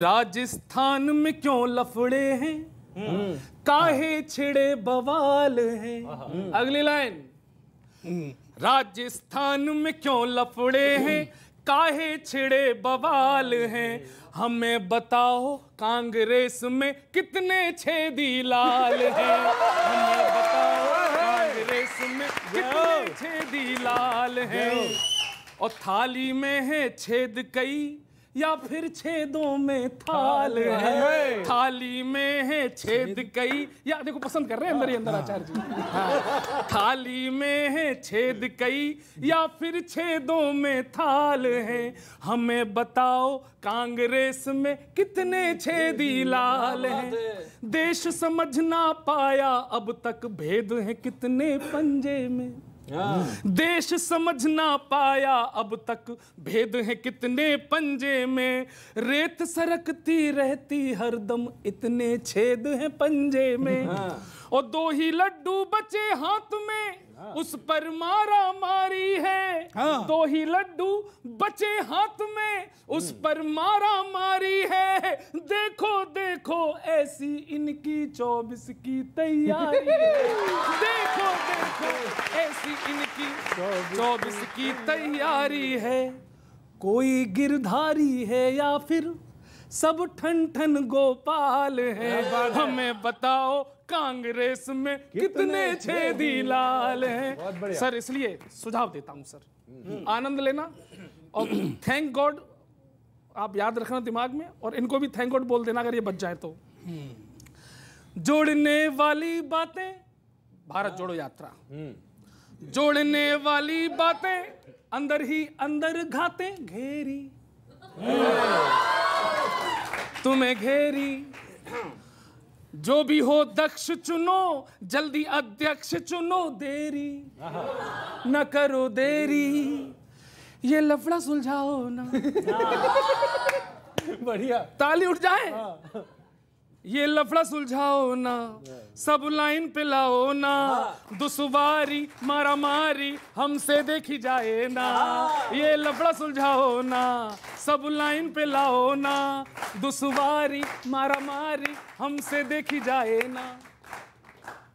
राजस्थान में क्यों लफड़े हैं, काहे छिड़े बवाल हैं। अगली लाइन, राजस्थान में क्यों लफड़े हैं, काहे छिड़े बवाल हैं। हमें बताओ कांग्रेस में कितने छेदी लाल हैं। हमें बताओ कांग्रेस में कितने छेदी लाल हैं। और थाली में है छेद कई या फिर छेदों में थाल है। थाली में है छेद कई, या देखो पसंद कर रहे हैं अंदर ही अंदर आचार्य जी। हाँ। थाली में है छेद कई या फिर छेदों में थाल है। हमें बताओ कांग्रेस में कितने छेदी लाल हैं। देश समझ ना पाया अब तक भेद है कितने पंजे में। देश समझ ना पाया अब तक भेद है कितने पंजे में। रेत सरकती रहती हरदम इतने छेद हैं पंजे में। और दो ही लड्डू बचे हाथ में उस पर मारा मारी है। दो ही लड्डू बचे हाथ में उस पर मारा मारी है। देखो देखो ऐसी इनकी 24 की तैयारी है। देखो देखो ऐसी इनकी 24 की तैयारी है। कोई गिरधारी है या फिर सब ठन ठन गोपाल है। हमें बताओ कांग्रेस में कितने छेदी लाल हैं। सर इसलिए सुझाव देता हूं सर, आनंद लेना और थैंक गॉड आप याद रखना दिमाग में, और इनको भी थैंक गॉड बोल देना अगर ये बच जाए तो। जोड़ने वाली बातें, भारत जोड़ो यात्रा, जोड़ने वाली बातें अंदर ही अंदर घाते घेरी तुम्हें घेरी। जो भी हो दक्ष चुनो, जल्दी अध्यक्ष चुनो, देरी न करो देरी, ये लफड़ा सुलझाओ ना। बढ़िया, ताली उठ जाए। ये लफड़ा सुलझाओ ना, सब लाइन पे लाओ ना। दुश्वारी मारा मारी हमसे देखी जाए ना। ये लफड़ा सुलझाओ ना, सब लाइन पे लाओ ना। दुश्वारी मारा मारी हमसे देखी जाए ना।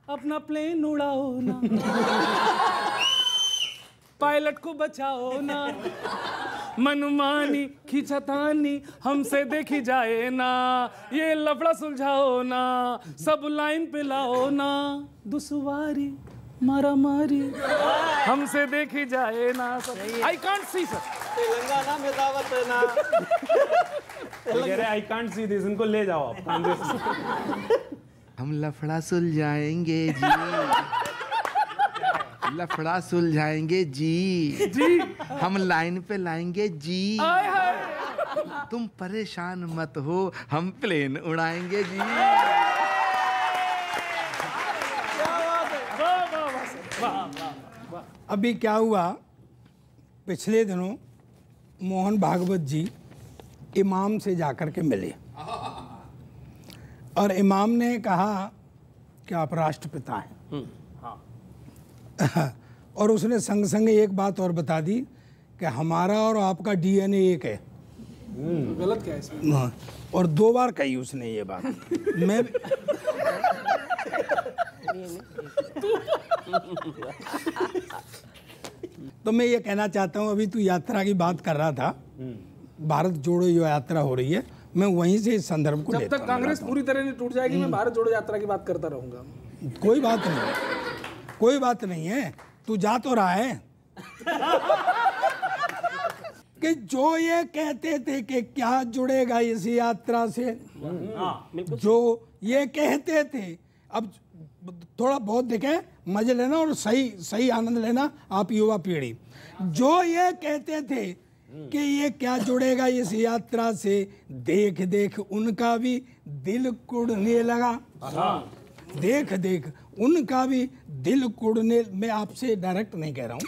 अपना प्लेन उड़ाओ ना, पायलट को बचाओ ना। मनमानी खिंचतानी हमसे देखी जाए ना। ये लफड़ा सुलझाओ ना, सब लाइन पे लाओ ना। दुश्वारी मारा मारी हमसे देखी जाए ना। I can't see sir, Telangana में दावत है ना। कह रहे आई कांट सी दिस, इनको ले जाओ आप कांग्रेस में। हम लफड़ा सुलझाएंगे जी, लफड़ा सुलझाएंगे जी, जी हम लाइन पे लाएंगे जी। आए हाय। तुम परेशान मत हो, हम प्लेन उड़ाएंगे जी। अभी क्या हुआ, पिछले दिनों मोहन भागवत जी इमाम से जाकर के मिले और इमाम ने कहा कि आप राष्ट्रपिता हैं। और उसने संग संग एक बात और बता दी कि हमारा और आपका डीएनए एक है। गलत क्या है इसमें? और 2 बार कही उसने ये बात। मैं तो मैं ये कहना चाहता हूँ, अभी तू यात्रा की बात कर रहा था, भारत जोड़ो जो यात्रा हो रही है, मैं वहीं से इस संदर्भ को जब तक कांग्रेस पूरी तरह नहीं टूट जाएगी मैं भारत जोड़ो यात्रा की बात करता रहूंगा। कोई बात नहीं, कोई बात नहीं है, तू जा तो रहा है। कि जो ये कहते थे कि क्या जुड़ेगा इस यात्रा से, जो ये कहते थे, अब थोड़ा बहुत देखे, मजे लेना और सही सही आनंद लेना आप युवा पीढ़ी। जो ये कहते थे कि ये क्या जुड़ेगा इस यात्रा से, देख देख उनका भी दिल कुड़ने लगा। देख देख उनका भी दिल कुड़ने, मैं आपसे डायरेक्ट नहीं कह रहा हूं।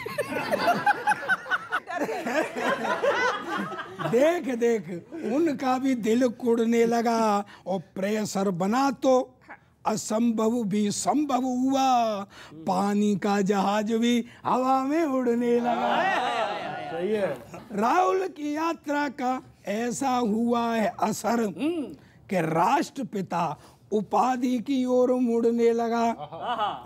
देख देख उनका भी दिल कुड़ने लगा और प्रेशर बना तो असंभव भी संभव हुआ। पानी का जहाज भी हवा में उड़ने लगा। सही है। राहुल की यात्रा का ऐसा हुआ है असर कि राष्ट्रपिता उपाधि की ओर मुड़ने लगा।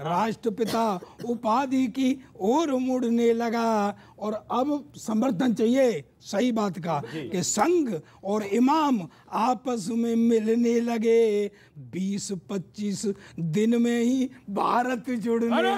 राष्ट्रपिता उपाधि की ओर मुड़ने लगा। और अब समर्थन चाहिए सही बात का कि संघ और इमाम आपस में मिलने लगे। 20-25 दिन में ही भारत जुड़ने लगा।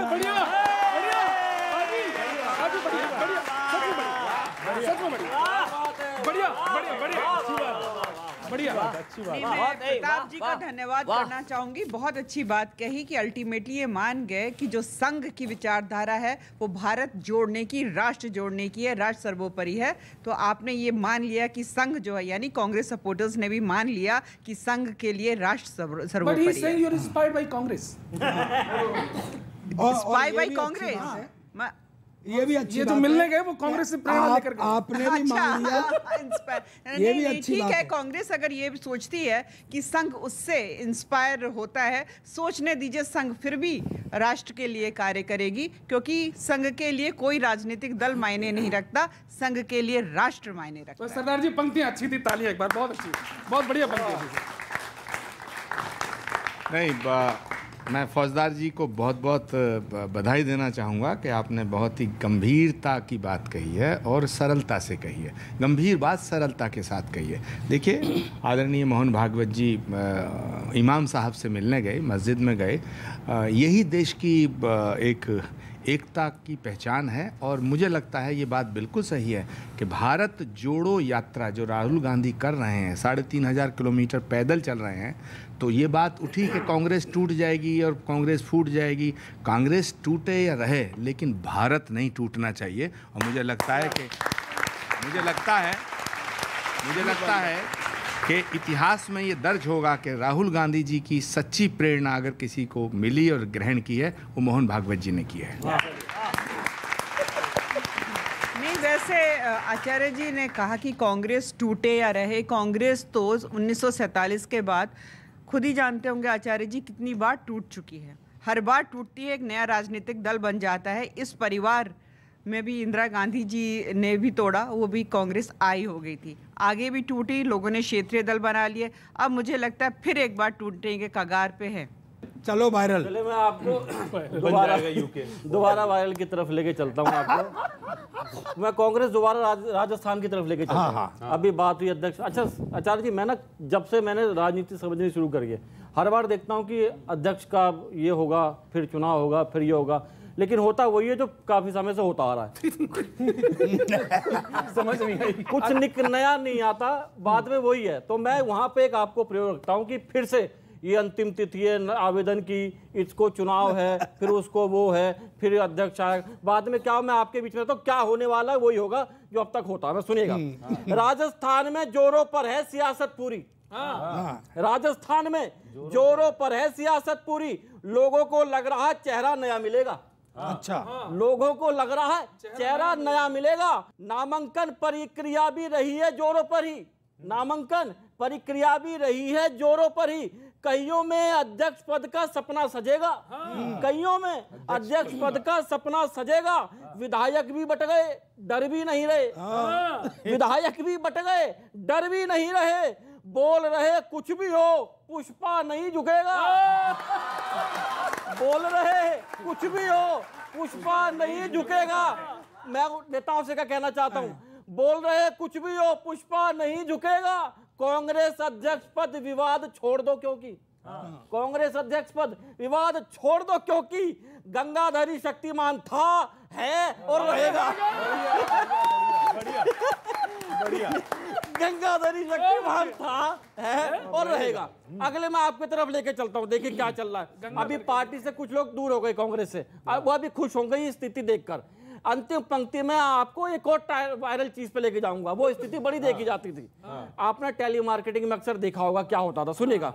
नहीं, मैं प्रताप जी का धन्यवाद करना चाहूंगी। बहुत अच्छी बात कही कि अल्टीमेटली ये मान गए कि जो संघ की विचारधारा है वो भारत जोड़ने की, राष्ट्र जोड़ने की है, राष्ट्र सर्वोपरि है। तो आपने ये मान लिया कि संघ जो है, यानी कांग्रेस सपोर्टर्स ने भी मान लिया कि संघ के लिए राष्ट्र सर्वोपरि है। Inspired by Congress, inspired by Congress. ये भी अच्छी ये जो बात मिलने है। गए वो कांग्रेस से प्रेरणा लेकर गए। आपने भी मान लिया। ये भी अच्छी ठीक बात है। है। कांग्रेस अगर ये सोचती है कि संघ उससे इंस्पायर होता है, सोचने दीजिए। संघ फिर भी राष्ट्र के लिए कार्य करेगी, क्योंकि संघ के लिए कोई राजनीतिक दल मायने नहीं रखता, संघ के लिए राष्ट्र मायने रखता तो है। सरदार जी पंक्तियां अच्छी थी, तालियां एक बार, बहुत अच्छी, बहुत बढ़िया पंक्तियां थी। नहीं, मैं फौजदार जी को बहुत बहुत बधाई देना चाहूँगा कि आपने बहुत ही गंभीरता की बात कही है और सरलता से कही है। गंभीर बात सरलता के साथ कही है। देखिए, आदरणीय मोहन भागवत जी इमाम साहब से मिलने गए, मस्जिद में गए। यही देश की एकता की पहचान है। और मुझे लगता है ये बात बिल्कुल सही है कि भारत जोड़ो यात्रा जो राहुल गांधी कर रहे हैं, 3,500 किलोमीटर पैदल चल रहे हैं, तो ये बात उठी कि कांग्रेस टूट जाएगी और कांग्रेस फूट जाएगी। कांग्रेस टूटे या रहे, लेकिन भारत नहीं टूटना चाहिए। और मुझे लगता है कि इतिहास में ये दर्ज होगा कि राहुल गांधी जी की सच्ची प्रेरणा अगर किसी को मिली और ग्रहण की है, वो मोहन भागवत जी ने की है। नहीं, वैसे आचार्य जी ने कहा कि कांग्रेस टूटे या रहे। कांग्रेस तो 1947 के बाद खुद ही जानते होंगे आचार्य जी कितनी बार टूट चुकी है। हर बार टूटती है, एक नया राजनीतिक दल बन जाता है। इस परिवार में भी इंदिरा गांधी जी ने भी तोड़ा, वो भी कांग्रेस आई हो गई थी, आगे भी टूटी, लोगों ने क्षेत्रीय दल बना लिए। अब मुझे लगता है फिर एक बार टूटने के कगार पे है। चलो वायरल। चले मैं आपको दोबारा वायरल की तरफ लेके चलता हूँ आपको। मैं कांग्रेस दोबारा राजस्थान की तरफ लेके चलता हूँ। अभी बात हुई अध्यक्ष। अच्छा आचार्य जी, मैं ना जब से मैंने राजनीति समझनी शुरू करी है, हर बार देखता हूँ कि अध्यक्ष का ये होगा, फिर चुनाव होगा, फिर ये होगा, लेकिन होता वही है जो काफी समय से होता आ रहा है। समझ नहीं आई, कुछ नया नहीं आता, बाद में वही है। तो मैं वहां पे एक आपको प्रयोग रखता हूँ कि फिर से ये अंतिम तिथि है आवेदन की, इसको चुनाव है, फिर उसको वो है, फिर अध्यक्ष आएगा, बाद में क्या मैं आपके बीच में, तो क्या होने वाला है वही होगा जो अब तक होता है। सुनिएगा, राजस्थान में जोरों पर है सियासत पूरी। राजस्थान में जोरों पर है सियासत पूरी। लोगों को लग रहा है चेहरा नया मिलेगा। अच्छा, लोगों को लग रहा है चेहरा नया मिलेगा। नामांकन प्रक्रिया भी रही है जोरों पर ही। नामांकन प्रक्रिया भी रही है जोरों पर ही। कईयों में अध्यक्ष पद का सपना सजेगा। कईयों में अध्यक्ष पद का सपना सजेगा। विधायक भी बट गए, डर भी नहीं रहे। विधायक भी बट गए, डर भी नहीं रहे। बोल रहे कुछ भी हो, पुष्पा नहीं झुकेगा। बोल रहे कुछ भी हो, पुष्पा नहीं झुकेगा। मैं नेताओं से क्या कहना चाहता हूं, बोल रहे कुछ भी हो, पुष्पा नहीं झुकेगा। कांग्रेस अध्यक्ष पद विवाद छोड़ दो, क्योंकि कांग्रेस अध्यक्ष पद विवाद छोड़ दो, क्योंकि गंगाधरी शक्तिमान था, है और रहेगा। गंगाधरी शक्तिमान था, है और रहेगा। अगले मैं आपकी तरफ लेके चलता हूं। देखिए क्या चल रहा है। अभी पार्टी से कुछ लोग दूर हो गए कांग्रेस से, वो अभी खुश होंगे ये स्थिति देखकर। अंतिम पंक्ति में आपको एक और वायरल चीज पे लेके जाऊंगा। वो स्थिति बड़ी देखी जाती थी। आपने टेली मार्केटिंग में अक्सर देखा होगा क्या होता था। सुनिएगा,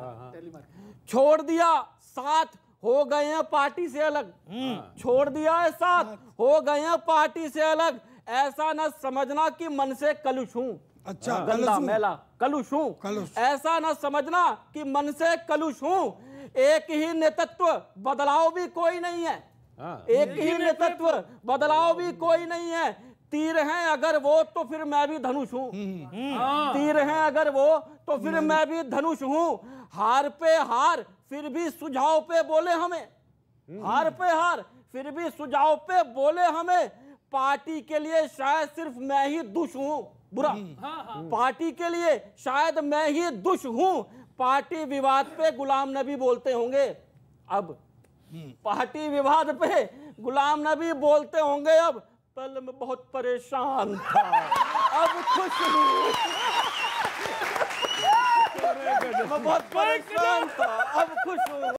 छोड़ दिया साथ, हो गए हैं पार्टी से अलग। छोड़ दिया है साथ, हो गए हैं पार्टी से अलग। ऐसा न समझना कि मन से कलुष हूं। अच्छा, गंदा मैला कलुष हूं। ऐसा न समझना कि मन से कलुष हूं। एक ही नेतृत्व, बदलाव भी कोई नहीं है। एक ही नेतृत्व, बदलाव भी कोई नहीं है। तीर हैं अगर वो तो फिर मैं भी धनुष हूं। तीर हैं अगर वो तो फिर मैं भी धनुष हूं। हार पे हार फिर भी सुझाव पे बोले हमें, हार पे हार फिर भी सुझाव पे बोले हमें। पार्टी के लिए शायद सिर्फ मैं ही दुष्ट हूं, बुरा। पार्टी के लिए शायद मैं ही दुष्ट हूं। पार्टी विवाद पे गुलाम नबी बोलते होंगे अब, पार्टी विवाद पे गुलाम नबी बोलते होंगे अब। पहले मैं बहुत परेशान था, अब खुश हूँ। मैं बहुत परेशान था, अब खुश हूँ।